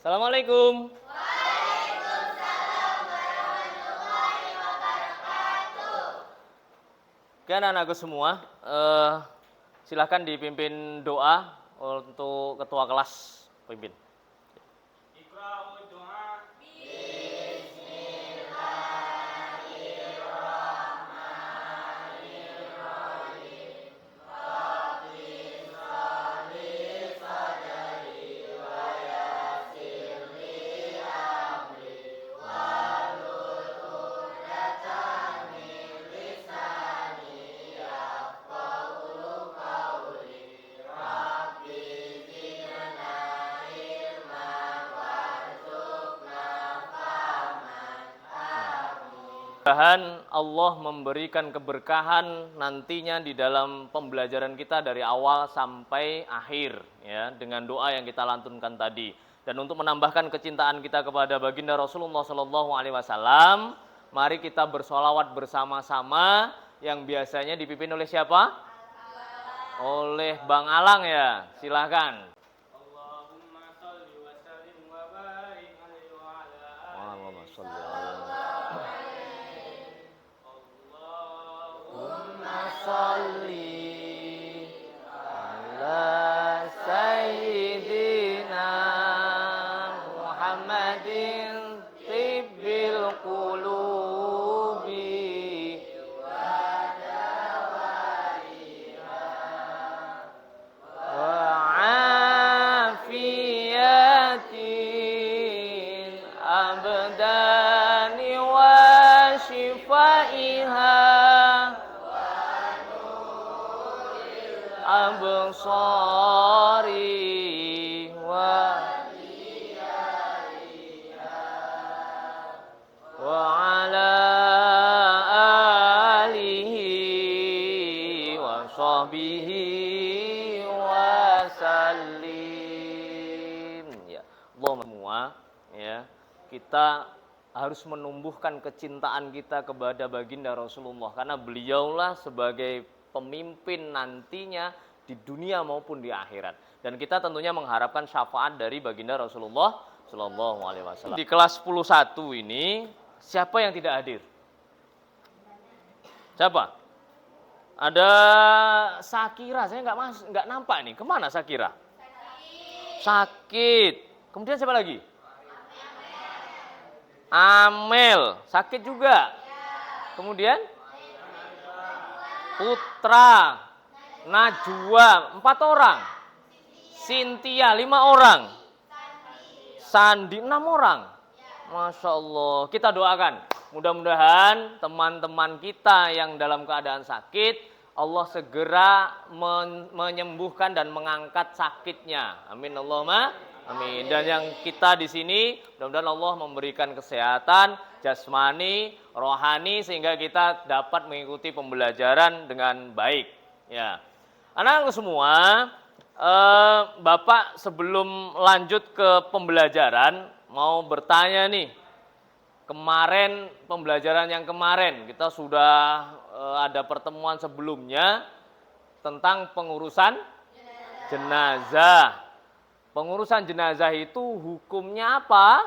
Assalamualaikum. Oke, anak-anakku semua, silahkan dipimpin doa untuk ketua kelas, pimpin. Mudah-mudahan Allah memberikan keberkahan nantinya di dalam pembelajaran kita dari awal sampai akhir, ya, dengan doa yang kita lantunkan tadi. Dan untuk menambahkan kecintaan kita kepada baginda Rasulullah SAW, mari kita bersolawat bersama-sama yang biasanya dipimpin oleh siapa? Oleh Bang Alang, ya. Silahkan. Allahumma sholli wa sallim wa barik alaihi wa ala Allahumma sholli ala Salli ala Sayyidina Muhammadin tibbil qulubi wa dawaiha wa afiyatin abdani wa shifaiha absari wa ala alihi wa sahbihi wa sallim. Ya, Allah semua, ya, kita harus menumbuhkan kecintaan kita kepada baginda Rasulullah karena beliaulah sebagai pemimpin nantinya di dunia maupun di akhirat. Dan kita tentunya mengharapkan syafaat dari baginda Rasulullah Shallallahu Alaihi Wasallam. Di kelas 11 ini siapa yang tidak hadir? Siapa? Ada Sakira. Saya nggak nampak nih. Kemana Sakira? Sakit. Kemudian siapa lagi? Amel. Sakit juga. Kemudian Putra, Najwa, 4 orang. Cynthia, 5 orang. Sandi, 6 orang. Masya Allah. Kita doakan. Mudah-mudahan teman-teman kita yang dalam keadaan sakit, Allah segera menyembuhkan dan mengangkat sakitnya. Amin Allahumma amin. Dan yang kita di sini, mudah-mudahan Allah memberikan kesehatan jasmani, rohani sehingga kita dapat mengikuti pembelajaran dengan baik. Ya, anak-anak semua, Bapak sebelum lanjut ke pembelajaran mau bertanya nih. Kemarin pembelajaran yang kemarin kita sudah ada pertemuan sebelumnya tentang pengurusan jenazah. Pengurusan jenazah itu hukumnya apa?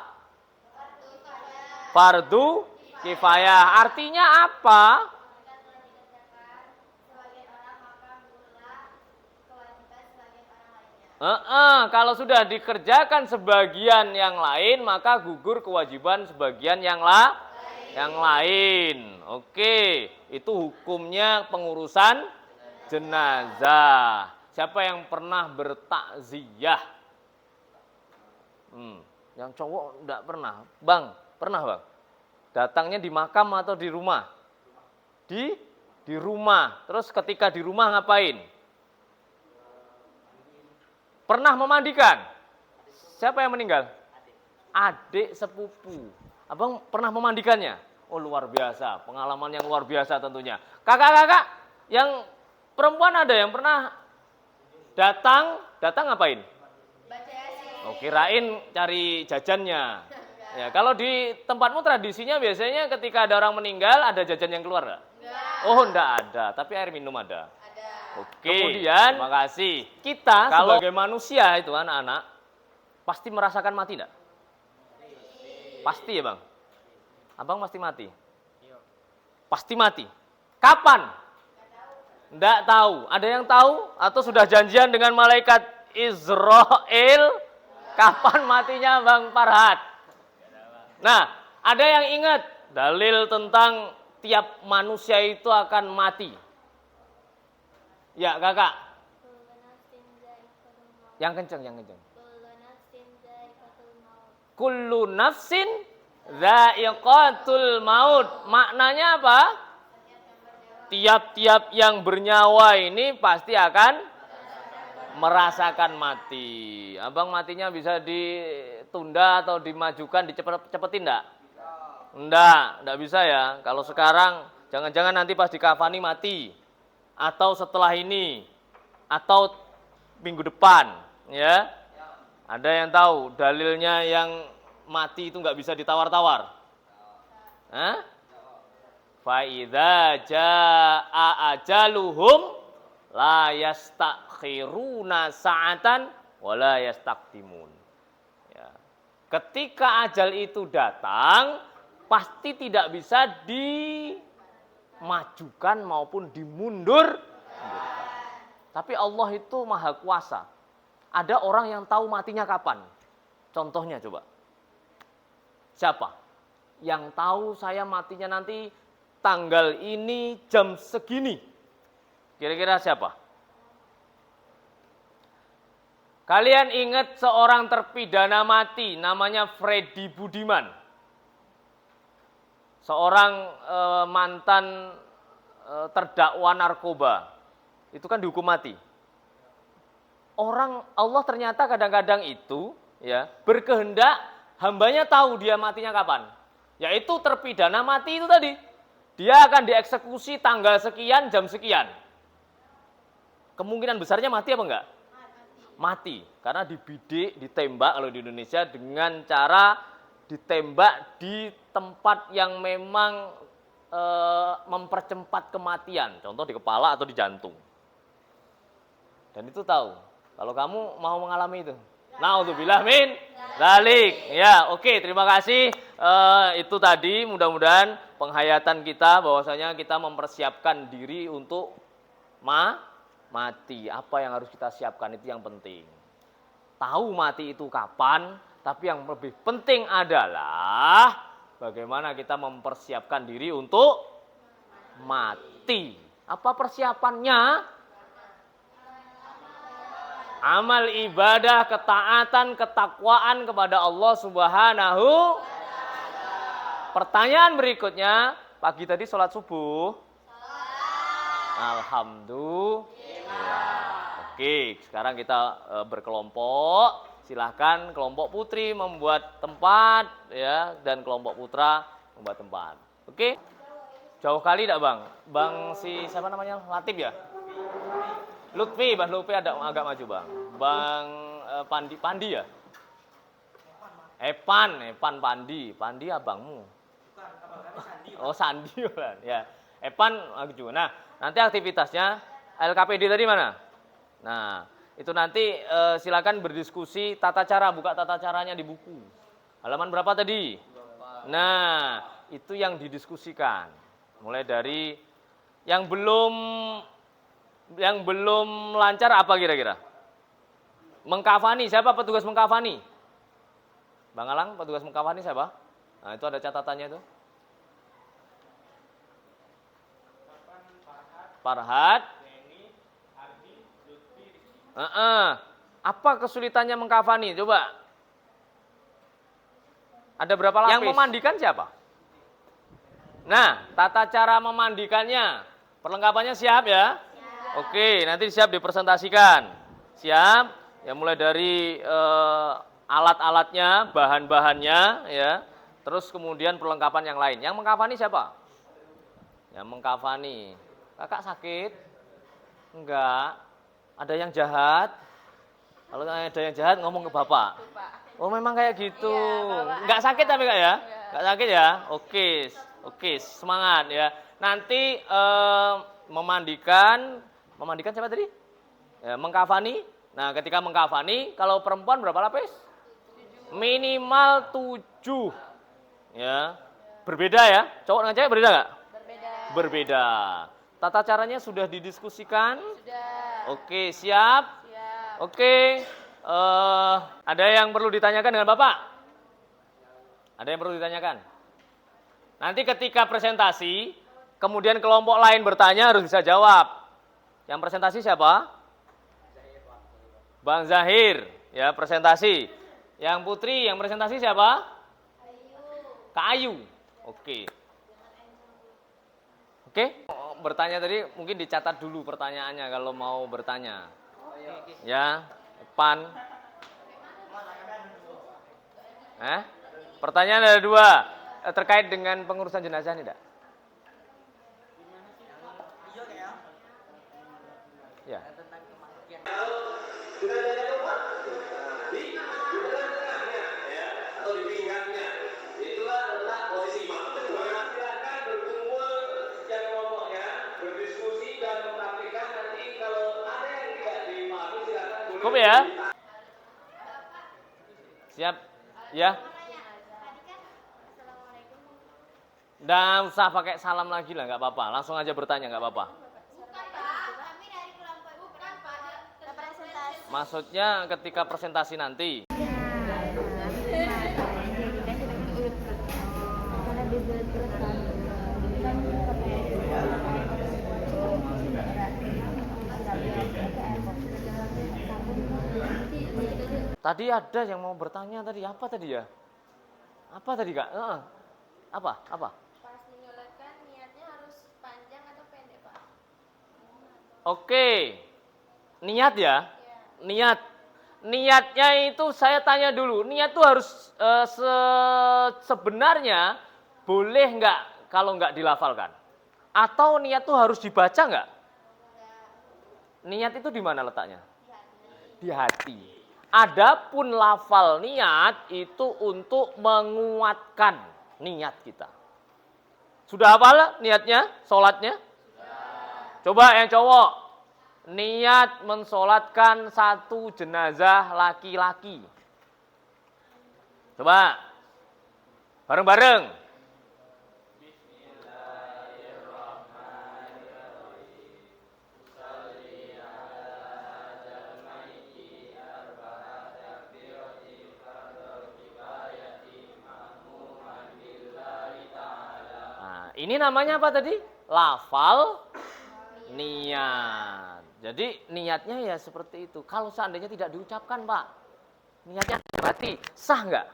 Fardu kifayah. Artinya apa? Kalau sudah dikerjakan sebagian yang lain, maka gugur kewajiban sebagian yang lain. Oke, itu hukumnya pengurusan jenazah. Siapa yang pernah bertakziah? Yang cowok enggak pernah. Bang, pernah bang? Datangnya di makam atau di rumah? Di rumah. Terus ketika di rumah ngapain? Pernah memandikan? Siapa yang meninggal? Adik sepupu. Abang pernah memandikannya? Oh luar biasa, pengalaman yang luar biasa tentunya. Kakak-kakak yang perempuan ada yang pernah datang ngapain? Oh kirain cari jajannya. Ya, kalau di tempatmu tradisinya biasanya ketika ada orang meninggal ada jajan yang keluar enggak? Oh enggak ada, tapi air minum ada. Oke, kemudian terima kasih. Kita sebagai manusia itu anak-anak pasti merasakan mati enggak? Pasti ya bang? Abang pasti mati? Pasti mati. Kapan? Nggak tahu. Ada yang tahu? Atau sudah janjian dengan malaikat Israel? Kapan matinya Bang Farhat? Nah, ada yang ingat dalil tentang tiap manusia itu akan mati. Ya kakak. Yang kenceng, yang kenceng. Kullu nafsin dha'iqatul maut. Maknanya apa? Tiap-tiap yang bernyawa ini pasti akan merasakan mati. Abang matinya bisa ditunda atau dimajukan, dicepetin enggak? Enggak bisa ya. Kalau sekarang jangan-jangan nanti pas dikafani mati. Atau setelah ini. Atau minggu depan, ya. Ada yang tahu dalilnya yang mati itu nggak bisa ditawar-tawar? Hah? Fa idza jaa ajaluhum la yastakhiruna sa'atan wa la yastaqdimun. Ya. Ketika ajal itu datang, pasti tidak bisa dimajukan maupun dimundurkan. Tapi Allah itu maha kuasa. Ada orang yang tahu matinya kapan. Contohnya coba. Siapa? Yang tahu saya matinya nanti tanggal ini jam segini. Kira-kira siapa? Kalian ingat seorang terpidana mati namanya Freddy Budiman. Seorang mantan terdakwa narkoba. Itu kan dihukum mati. Orang Allah ternyata kadang-kadang itu ya berkehendak hambanya tahu dia matinya kapan. Yaitu terpidana mati itu tadi. Dia akan dieksekusi tanggal sekian, jam sekian. Kemungkinan besarnya mati apa enggak? Mati. Karena dibidik, ditembak kalau di Indonesia dengan cara ditembak di tempat yang memang mempercepat kematian. Contoh di kepala atau di jantung. Dan itu tahu. Kalau kamu mau mengalami itu. Naudzubillah min dzalik. Ya, oke, terima kasih. Itu tadi mudah-mudahan penghayatan kita bahwasanya kita mempersiapkan diri untuk mati. Apa yang harus kita siapkan itu yang penting. Tahu mati itu kapan, tapi yang lebih penting adalah bagaimana kita mempersiapkan diri untuk mati. Apa persiapannya? Amal ibadah, ketaatan, ketakwaan kepada Allah Subhanahu. Pertanyaan berikutnya, pagi tadi sholat subuh? Alhamdulillah. Oke, sekarang kita berkelompok. Silahkan kelompok putri membuat tempat, ya, dan kelompok putra membuat tempat. Oke? Jauh kali tidak bang? Bang si siapa namanya? Latif ya? Lutfi, Bang Lutfi ada agak maju bang. Bang Pandi ya? Epan Pandi abangmu. Oh Sandi ya. Epan maju. Nah nanti aktivitasnya LKPD tadi mana? Nah itu nanti silakan berdiskusi tata cara, buka tata caranya di buku. Halaman berapa tadi? Nah itu yang didiskusikan. Mulai dari yang belum lancar apa kira-kira? Mengkafani, siapa petugas mengkafani? Bang Alang, petugas mengkafani siapa? Nah, itu ada catatannya itu. Farhat. Apa kesulitannya mengkafani? Coba. Ada berapa lapis? Yang memandikan siapa? Nah, tata cara memandikannya. Perlengkapannya siap ya? Oke, nanti siap dipresentasikan. Siap, ya mulai dari alat-alatnya, bahan-bahannya, ya. Terus kemudian perlengkapan yang lain. Yang mengkafani siapa? Yang mengkafani. Kakak sakit? Enggak. Ada yang jahat? Kalau ada yang jahat ngomong ke bapak. Oh memang kayak gitu. Enggak sakit tapi kak ya? Enggak sakit ya? Oke, semangat ya. Nanti memandikan siapa tadi? Ya, mengkafani. Nah, ketika mengkafani, kalau perempuan berapa lapis? Minimal 7. Ya. Berbeda ya? Cowok dengan cewek berbeda nggak? Berbeda. Berbeda. Tata caranya sudah didiskusikan? Sudah. Oke, siap? Siap. Oke. Ada yang perlu ditanyakan dengan Bapak? Ada yang perlu ditanyakan? Nanti ketika presentasi, kemudian kelompok lain bertanya harus bisa jawab. Yang presentasi siapa? Bang Zahir, ya presentasi. Yang Putri, yang presentasi siapa? Kak Ayu. Oke. Oke, bertanya tadi mungkin dicatat dulu pertanyaannya kalau mau bertanya. Ya, depan. Pertanyaan ada 2 terkait dengan pengurusan jenazah nih, Dak. Ya. Cukup ya? Siap? Ya? Nggak usah pakai salam lagi lah, nggak apa-apa. Langsung aja bertanya, nggak apa-apa. Maksudnya ketika presentasi nanti. Tadi ada yang mau bertanya tadi, apa tadi ya? Apa tadi, Kak? Apa? Pas menyolatkan niatnya harus panjang atau pendek, Pak? Oke. Niat ya? Niat. Niatnya itu saya tanya dulu. Niat itu harus sebenarnya boleh nggak kalau nggak dilafalkan? Atau niat itu harus dibaca nggak? Niat itu di mana letaknya? Di hati. Adapun lafal niat itu untuk menguatkan niat kita. Sudah hafal niatnya, sholatnya? Coba yang cowok, niat mensolatkan 1 jenazah laki-laki. Coba, bareng-bareng. Ini namanya apa tadi? Lafal niat. Jadi niatnya ya seperti itu. Kalau seandainya tidak diucapkan, Pak, niatnya berarti sah nggak?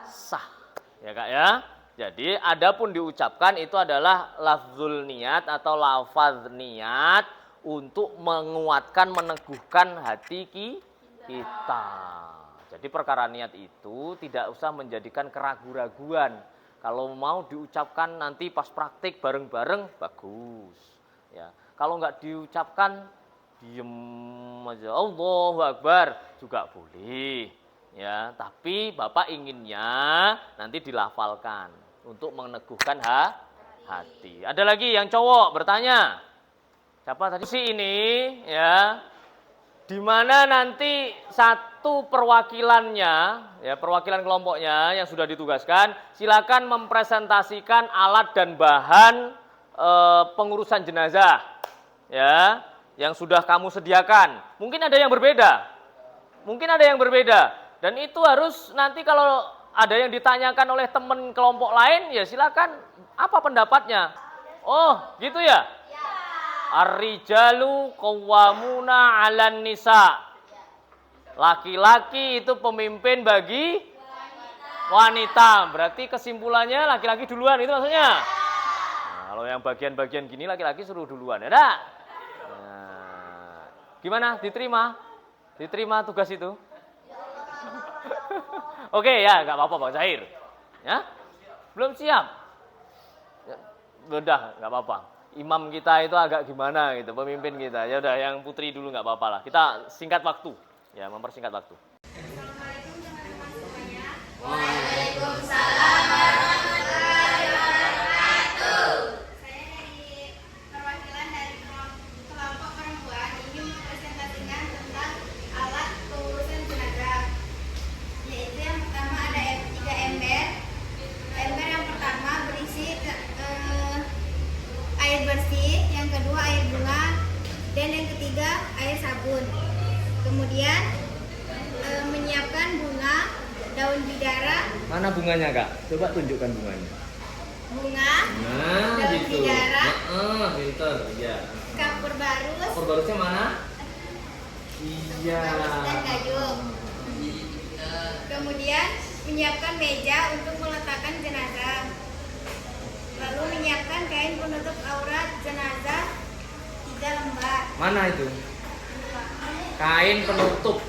Sah. Ya Kak ya. Jadi adapun diucapkan itu adalah lafzul niat atau lafaz niat untuk menguatkan, meneguhkan hati kita. Jadi perkara niat itu tidak usah menjadikan keraguan-raguan. Kalau mau diucapkan nanti pas praktik bareng-bareng bagus. Ya, kalau nggak diucapkan diem aja Allahu Akbar juga boleh. Ya, tapi Bapak inginnya nanti dilafalkan untuk meneguhkan hati. Ada lagi yang cowok bertanya. Siapa tadi sih ini? Ya. Di mana nanti satu perwakilannya, ya perwakilan kelompoknya yang sudah ditugaskan, silakan mempresentasikan alat dan bahan pengurusan jenazah, ya, yang sudah kamu sediakan. Mungkin ada yang berbeda, dan itu harus nanti kalau ada yang ditanyakan oleh teman kelompok lain, ya silakan apa pendapatnya. Oh, gitu ya? Ar-rijalu qawwamuna 'alan nisa. Laki-laki itu pemimpin bagi wanita. Berarti kesimpulannya laki-laki duluan itu maksudnya. Nah, kalau yang bagian-bagian gini laki-laki suruh duluan, ya dah. Nah, gimana? Diterima? Diterima tugas itu? Oke ya, nggak apa-apa Bang Zahir. Ya? Belum siap? Ya, udah, nggak apa-apa. Imam kita itu agak gimana gitu, pemimpin kita. Ya udah, yang Putri dulu nggak apa-apa lah. Kita singkat waktu, ya mempersingkat waktu. Assalamualaikum teman-teman semuanya. Waalaikumsalam warahmatullahi wabarakatuh. Saya dari perwakilan dari kelompok perempuan ingin mempresentasikan tentang alat pengurusan jenazah. Yaitu yang pertama ada 3 ember, daun bidara, Mana bunganya kak? Coba tunjukkan bunganya. bunga, Nah, daun gitu. bidara, Pinter, ya. kapur barus, Kapur barusnya mana? Iya. dan gayung. Kemudian menyiapkan meja untuk meletakkan jenazah. Lalu menyiapkan kain penutup aurat jenazah 3 lembar. Mana itu? Kain penutup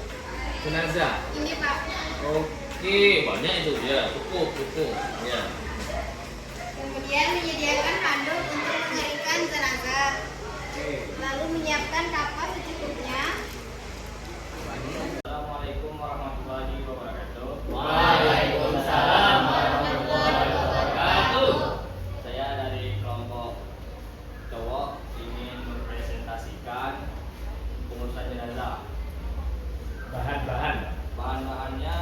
jenazah. Ini Pak. Oke, banyak itu ya. Cukup. Ya. Kemudian menyediakan handuk untuk mengeringkan jenazah. Lalu menyiapkan kapas secukupnya. Assalamualaikum warahmatullahi wabarakatuh. Waalaikumsalam warahmatullahi wabarakatuh. Saya dari kelompok cowok ingin mempresentasikan pengurusan jenazah. Bahan-bahannya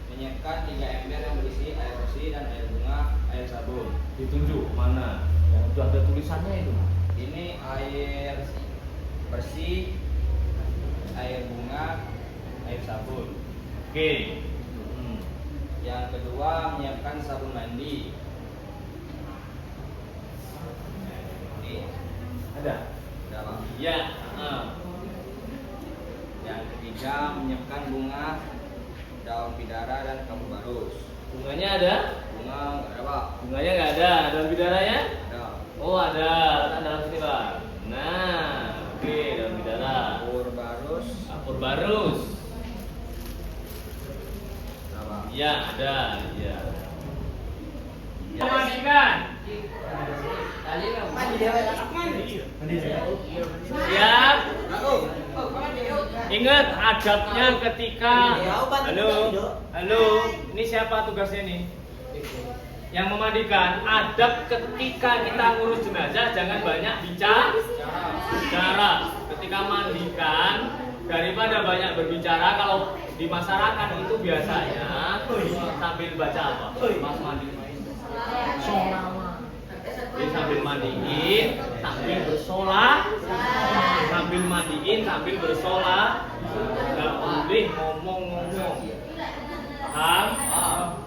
menyiapkan 3 ember yang berisi air bersih dan air bunga, air sabun. Ditunjuk mana? Yang sudah ada tulisannya itu. Ini air bersih, air bunga, air sabun. Oke. Yang kedua menyiapkan sabun mandi. Ini ada. Iya. Yang ketiga menyiapkan bunga, daun bidara dan kapur barus. Bunganya ada? Bunga nggak ada pak. Bunganya nggak ada. Daun bidaranya? Ada. Oh ada. Letak dalam sini pak. Nah, oke daun bidara. Kapur barus. Iya ada. Iya. Memastikan. Siap. Ingat adabnya ketika halo, ini siapa tugasnya nih? Yang memandikan. Adab ketika kita ngurus jenazah jangan banyak bicara. Ketika mandikan daripada banyak berbicara, kalau di masyarakat itu biasanya sambil baca apa? Mas mandi. Jadi sambil mandiin, sambil bersolat, sambil mandiin, sambil bersolat, nggak boleh ngomong-ngomong. Paham?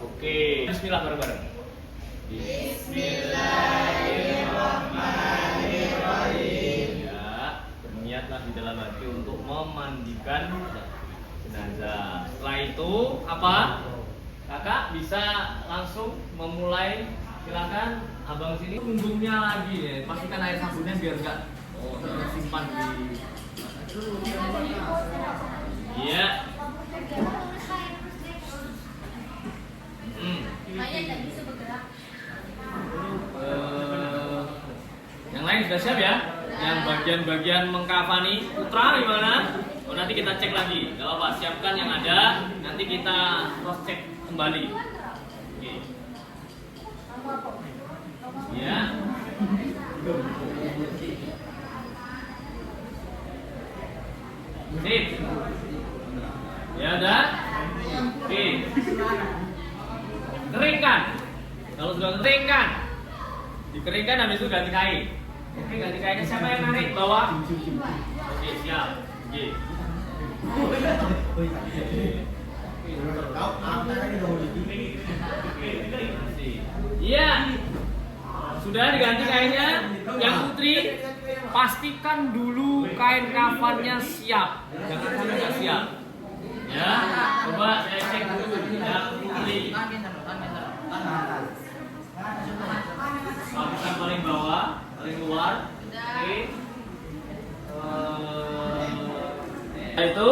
Oke. Bismillah bareng-bareng. Bismillahirrahmanirrahim. Ya, berniatlah di dalam hati untuk memandikan jenazah. Setelah itu apa? Kakak bisa langsung memulai. Silakan abang sini. Punggungnya lagi ya, pastikan air sabunnya biar enggak simpan di. Iya. Yang lain sudah siap ya? Yang bagian-bagian mengkafani putra gimana? Oh, nanti kita cek lagi. Gak apa-apa, siapkan yang ada. Nanti kita cross check kembali. Oke. Ya. Sip. Ya udah. Oke. Keringkan. Kalau sudah keringkan, dikeringkan habis itu ganti kain. Oke, ganti kainnya siapa yang narik bawah? Oke, siap. Oke. Iya. Sudah diganti kainnya. Yang putri, pastikan dulu kain kafannya siap. Jangan sampai nggak siap. Ya, coba saya cek dulu. Yang putri. Lapisan paling bawah, paling luar. Oke. Itu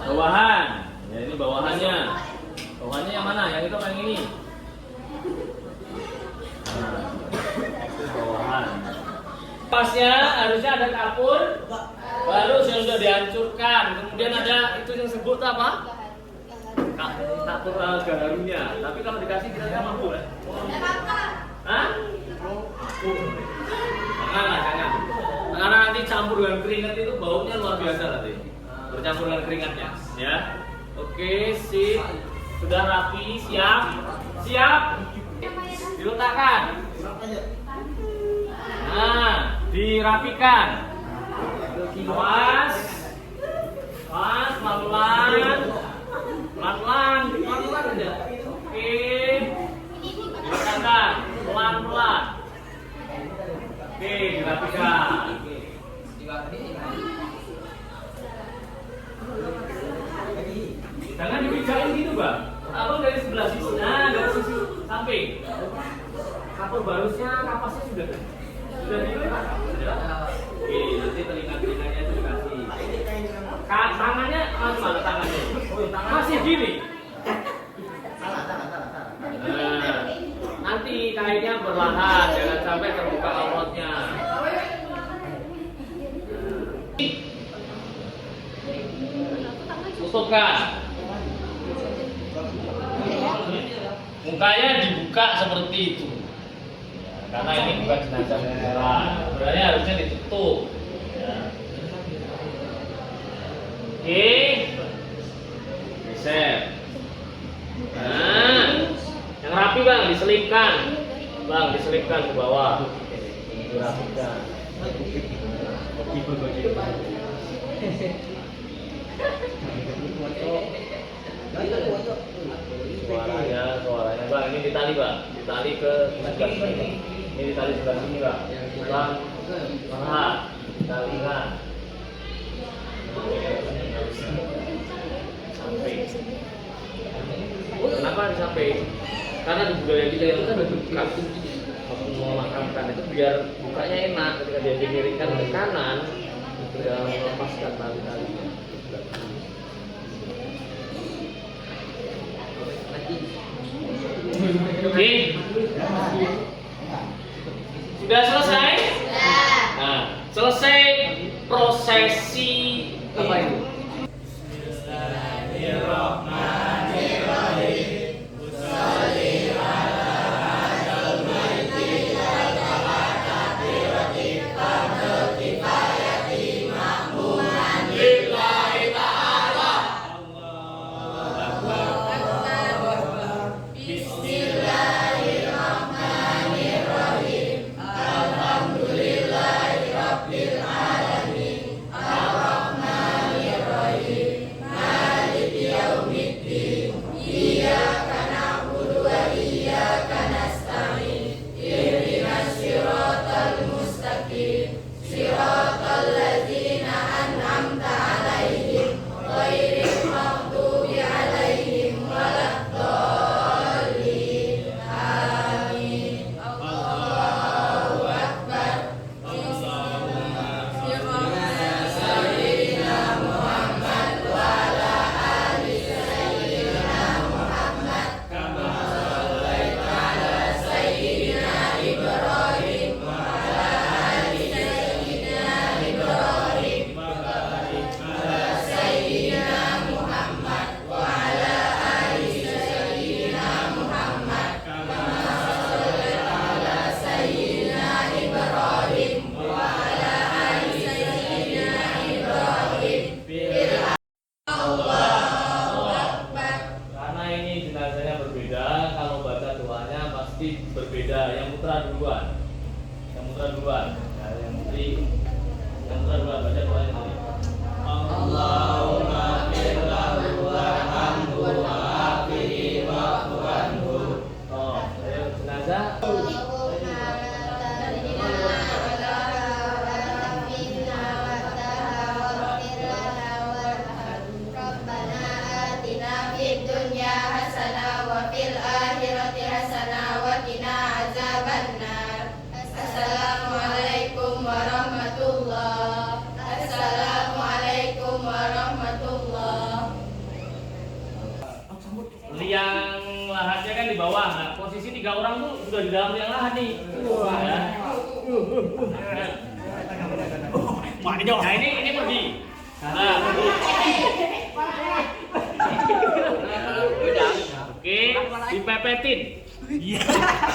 bawahan. Ya ini bawahannya. Bawahannya yang mana? Yang itu apa yang ini? Itu bawahan. Pasnya harusnya ada kapur barus yang sudah dihancurkan. Kemudian ada itu yang sebut apa? Kapur gaharunya. Tapi kalau dikasih kira-kira mampu ya? Hah? Jangan. Karena nanti campur dengan keringat itu baunya luar biasa nanti. Bercampur dengan keringatnya, ya. Oke, sip. Sudah rapi, siap. Diletakkan. Nah, dirapikan. Awas, pelan-pelan. abang dari sebelah sini. Nah, dari sisi samping. Kapur barusnya, kapasnya sudah dilepas. Oke, nanti telinga-telinganya itu dikasih. Tangannya mana tangannya? Masih gini. Nah, nanti kainnya berlahan, jangan sampai terbuka auratnya. Tutupkan. Mukanya dibuka seperti itu. Ya, karena ini bukan jenazah beneran. Sebenarnya harusnya ditutup. Ya. Oke. Geser. Nah, yang rapi bang, diselipkan. Bang, diselipkan ke bawah. Dirapikan. Suaranya bang, ini ditali bang, ditali ke sebelah sini. Ini ditali sebelah sini bang. Bang, perlahan, ditalikan. Sampai. Kenapa disampai? Karena di budaya kita yang kan buka, waktu mau makamkan itu biar bukanya enak. Ketika dia dimiringkan ke kanan, sudah melepaskan tali-talinya. Oke. Sudah selesai? Nah, selesai prosesi apa itu? Berbeda, yang mutra duluan. Ya, yang mutra duluan baca doanya tadi. Allahumma firlahu warhamhu wa'afihi wa'fu'anhu. Oh, jenazah. Liang lahatnya kan di bawah. Nah, posisi 3 orang tuh sudah di dalam liang lahat nih. Ya. Nah, ini pergi. Nah, oke, dipepetin.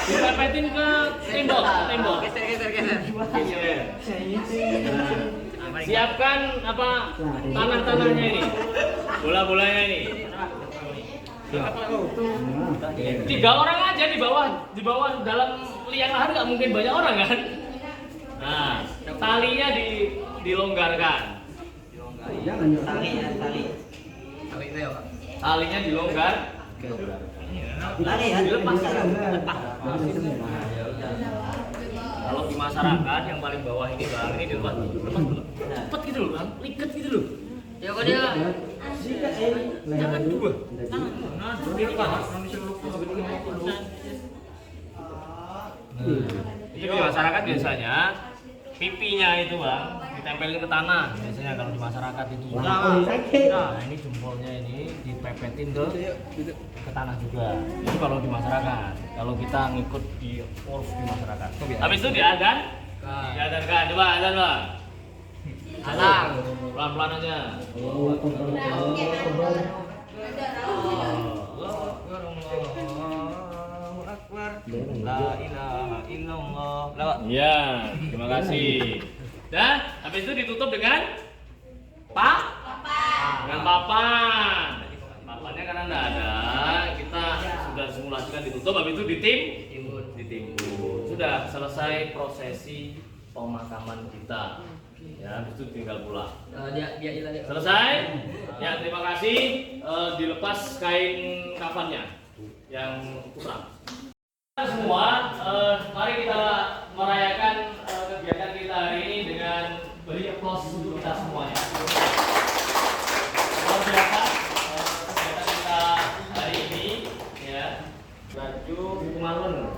Dipepetin ke tembok. Geser. Siapkan apa tanah-tanahnya ini, bola-bolanya ini. 3 orang aja di bawah dalam liang lahat, nggak mungkin banyak orang kan. Nah, talinya dilonggarkan. Talinya dilonggar. Dilepas. Kalau di masyarakat yang paling bawah ini bang, ini dilepas. Cepet gitu loh bang, liket gitu loh. Ya kok dia. Itu di masyarakat biasanya pipinya itu bang ditempelin ke tanah biasanya kalau di masyarakat itu. Nah ini jempolnya ini dipepetin ke tanah juga. Itu kalau di masyarakat. Kalau kita ngikut di urf di masyarakat. Habis itu diadzan. Diadzankan. Coba adzan bang. Alang. Pelan-pelan aja. La ilaha illallah. Ya, terima kasih. Dan habis itu ditutup dengan dengan papan. Papannya karena enggak ada, kita sudah simulasikan ditutup, habis itu ditimbun. Sudah selesai prosesi pemakaman kita. Ya, habis itu tinggal pulang. Selesai? Ya, terima kasih. Dilepas kain kafannya yang kurang. Semua, mari kita merayakan kegiatan kita hari ini dengan beri aplaus untuk kita semuanya. Luar biasa kegiatan kita hari ini, ya. Baju marun,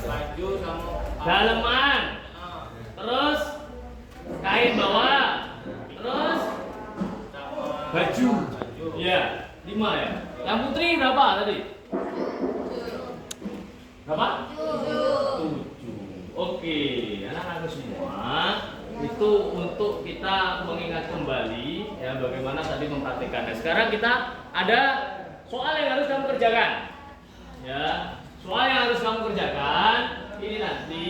baju sama daleman, terus kain bawah, terus baju, ya 5 ya. Yang putri berapa tadi? Berapa? 7. Oke, anak-anak semua itu untuk kita mengingat kembali ya bagaimana tadi mempraktikkan. Nah, sekarang kita ada soal yang harus kamu kerjakan. Ya, soal yang harus kamu kerjakan ini nanti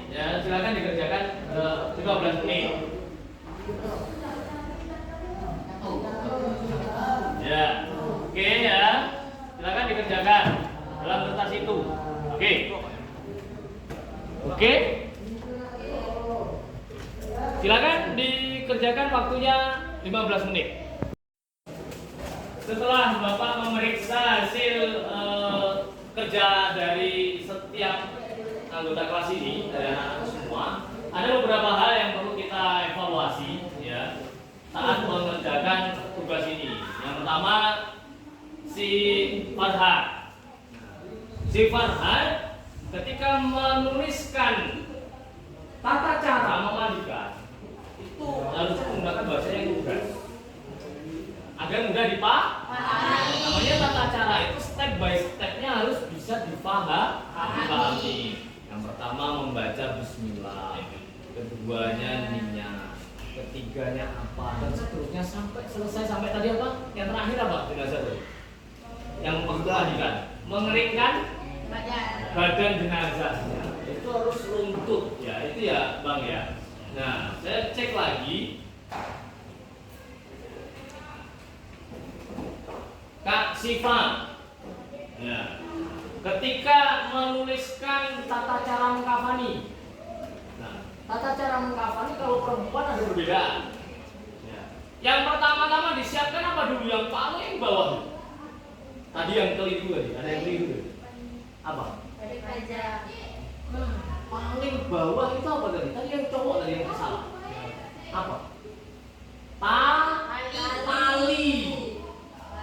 ya silakan dikerjakan 15 menit. Ya, oke ya, silakan dikerjakan dalam kertas itu. Oke. Oke. Silakan dikerjakan waktunya 15 menit. Setelah Bapak memeriksa hasil kerja dari setiap anggota kelas ini, dari anak-anak semua, ada beberapa hal yang perlu kita evaluasi ya saat mengerjakan tugas ini. Yang pertama si Farhan ketika menuliskan tata cara memandikan itu harus menggunakan bahasa yang lugas agar mudah dipahami. Namanya tata cara itu step by stepnya harus bisa dipahami. Yang pertama membaca bismillah, keduanya niat, ketiganya apa dan seterusnya sampai selesai. Sampai tadi apa? Yang terakhir apa? Jenazah tadi. Yang memandikan, mengeringkan badan jenazahnya itu harus runtuh ya, itu ya bang ya. Nah saya cek lagi Kak Siva ya, ketika menuliskan tata cara mengkafani. Nah tata cara mengkafani kalau perempuan ada perbedaan ya. Yang pertama-tama disiapkan apa dulu? Yang paling bawah tadi yang keliru tadi, ada yang keliru apa? Paling bawah itu apa tadi? Tadi yang cowok tadi yang salah. Apa? Tali.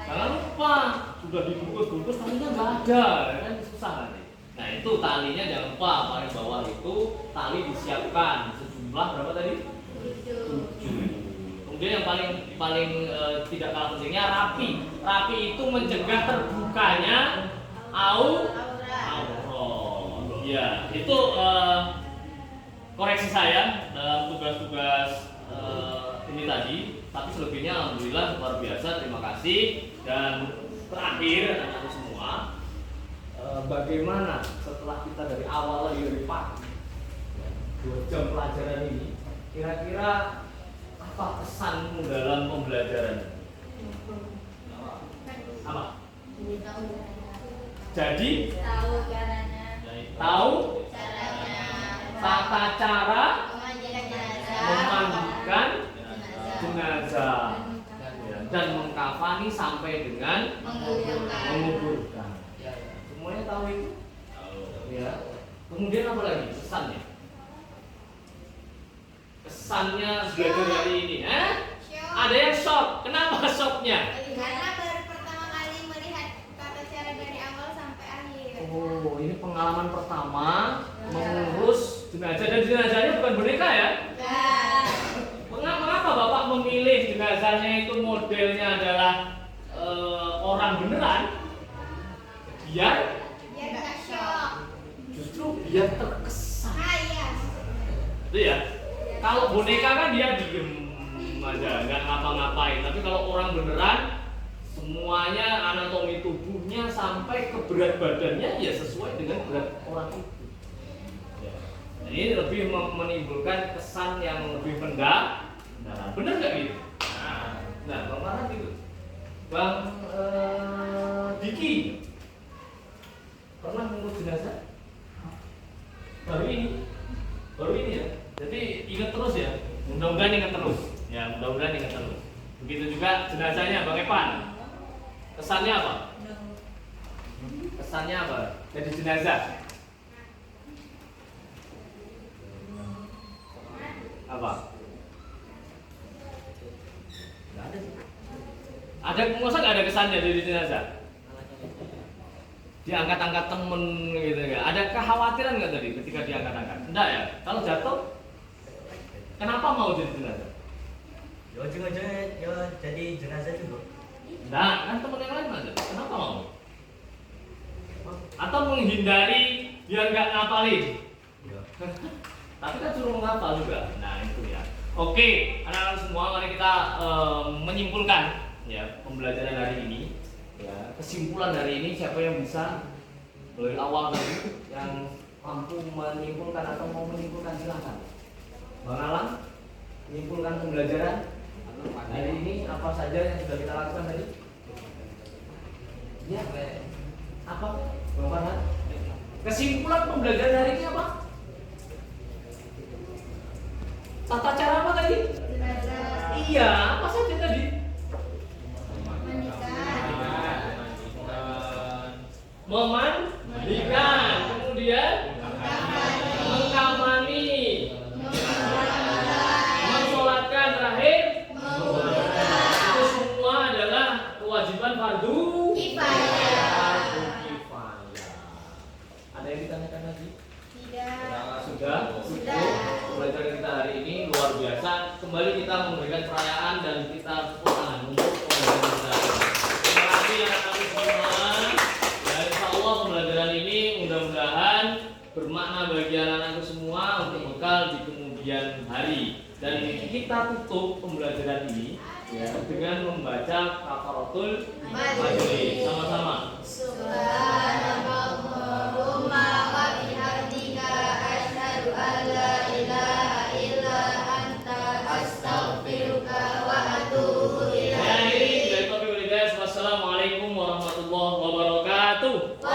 Jangan lupa sudah dibungkus-bungkus talinya nggak ada, kan susah nanti. Nah itu talinya jangan lupa paling bawah itu tali disiapkan sejumlah berapa tadi? 7. Kemudian yang paling tidak kalah pentingnya rapi. Rapi itu mencegah terbukanya aurat. Ya, itu koreksi saya dalam tugas-tugas ini tadi. Tapi selebihnya alhamdulillah luar biasa, terima kasih. Dan terakhir anak-anak semua, bagaimana setelah kita dari awal lagi dari pagi 2 jam pelajaran ini, kira-kira apa kesanmu dalam pembelajaran? Apa? Jadi tahu tata cara memandikan jenazah dan mengkafani sampai dengan menguburkan. Semuanya tahu itu? Ya. Kemudian apa lagi kesannya? Kesannya belajar hari ini, Ada yang shock pengalaman pertama mengurus jenazah, dan jenazahnya bukan boneka ya. Mengapa Bapak memilih jenazahnya itu modelnya adalah orang beneran? Biar nggak shock. justru biar terkesan. Iya. Itu ya. Kalau boneka kan dia diem aja, nggak ngapa-ngapain. Tapi kalau orang beneran, semuanya anatomi tubuhnya sampai ke berat badannya ya sesuai dengan berat orang itu. Ya. Nah, ini lebih menimbulkan kesan yang lebih mendalam. Nah, bener nggak gitu? Nah, Bang Farhan gitu. Bang Diki pernah mengurus jenazah? Baru ini ya. Jadi ingat terus ya. Mudah-mudahan ingat terus. Ya, mudah-mudahan ingat terus. Begitu juga jenazahnya Bang Epan. Kesannya apa? Kesannya apa? Jadi jenazah. Apa? Nggak ada. Ada, masa nggak ada kesannya jadi jenazah? Diangkat-angkat temen gitu ya. Ada kekhawatiran nggak tadi ketika diangkat-angkat? Enggak ya. Kalau jatuh, kenapa mau jadi jenazah? Ya ujung-ujungnya ya jadi jenazah juga. Enggak, kan temen yang lain aja. Kenapa mau? Atau menghindari biar nggak ngapalin? Ya. Tapi kan suruh menghafal juga. Nah itu ya. Oke, anak-anak semua, mari kita menyimpulkan ya pembelajaran hari ini. Ya, kesimpulan hari ini siapa yang bisa dari awal tadi yang mampu menyimpulkan atau mau menyimpulkan silahkan. Bang Alam, menyimpulkan pembelajaran hari ini apa saja yang sudah kita lakukan tadi? Ya, apa? Bang Farhan? Kesimpulan pembelajaran hari ini apa? Tata cara apa tadi? Iya, apa saja tadi? Memandikan, kemudian mengkamani, mensolatkan terakhir. Itu semua adalah kewajiban fardu kifayah. Ada yang ditanyakan lagi? Sudah. Pembelajaran kita hari ini luar biasa. Kembali kita memberikan perayaan dan kita tepuk tangan untuk pembelajaran kita. Terima kasih anak-anak semua. Dan insya Allah pembelajaran ini mudah-mudahan bermakna bagi anak-anakku semua untuk bekal di kemudian hari. Dan kita tutup pembelajaran ini ya, dengan membaca kafaratul majlis sama-sama. Subhanallahumma wa bihamdika asyhadu an la ilaha illa anta astaghfiruka wa atubu ilaik. Wassalamualaikum warahmatullahi wabarakatuh.